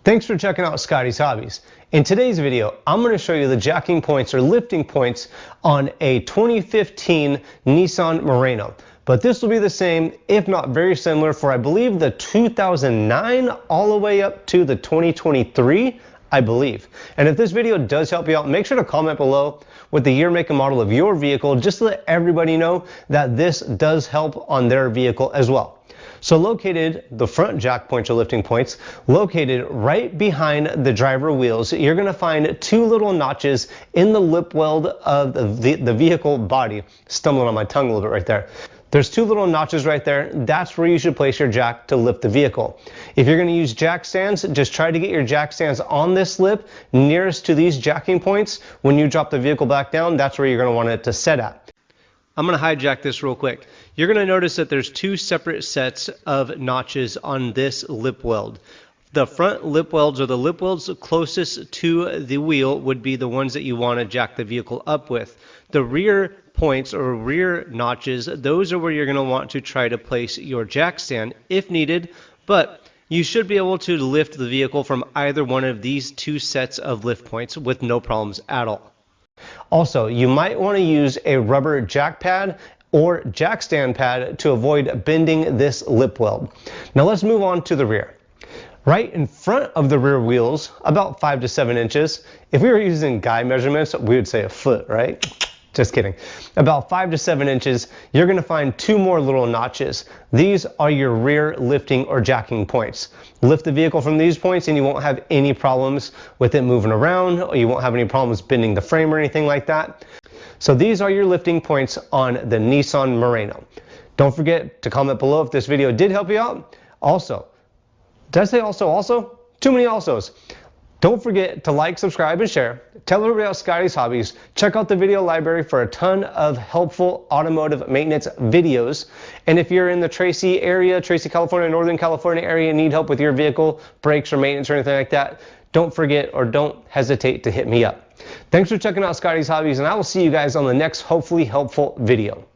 Thanks for checking out Scotty's Hobbies. In today's video, I'm going to show you the jacking points or lifting points on a 2015 Nissan Murano. But this will be the same, if not very similar, for I believe the 2009 all the way up to the 2023, I believe. And if this video does help you out, make sure to comment below with the year, make, and model of your vehicle, just to let everybody know that this does help on their vehicle as well. So located, the front jack points or lifting points, located right behind the driver wheels, you're going to find two little notches in the lip weld of the vehicle body. Stumbling on my tongue a little bit right there. There's two little notches right there. That's where you should place your jack to lift the vehicle. If you're going to use jack stands, just try to get your jack stands on this lip nearest to these jacking points. When you drop the vehicle back down, that's where you're going to want it to set at. I'm going to hijack this real quick. You're going to notice that there's two separate sets of notches on this lip weld. The front lip welds, or the lip welds closest to the wheel, would be the ones that you want to jack the vehicle up with. The rear points or rear notches, those are where you're going to want to try to place your jack stand if needed, but you should be able to lift the vehicle from either one of these two sets of lift points with no problems at all. Also, you might want to use a rubber jack pad or jack stand pad to avoid bending this lip weld. Now let's move on to the rear. Right in front of the rear wheels, about 5 to 7 inches. If we were using guy measurements, we would say a foot, right? Just kidding. About 5 to 7 inches, you're going to find two more little notches. These are your rear lifting or jacking points. Lift the vehicle from these points and you won't have any problems with it moving around, or you won't have any problems bending the frame or anything like that. So these are your lifting points on the Nissan Murano. Don't forget to comment below if this video did help you out. Also, did I say also? Too many alsos. Don't forget to like, subscribe, and share. Tell everybody about Scotty's Hobbies. Check out the video library for a ton of helpful automotive maintenance videos. And if you're in the Tracy area, Tracy, California, Northern California area, and need help with your vehicle, brakes or maintenance or anything like that, don't forget or don't hesitate to hit me up. Thanks for checking out Scotty's Hobbies, and I will see you guys on the next hopefully helpful video.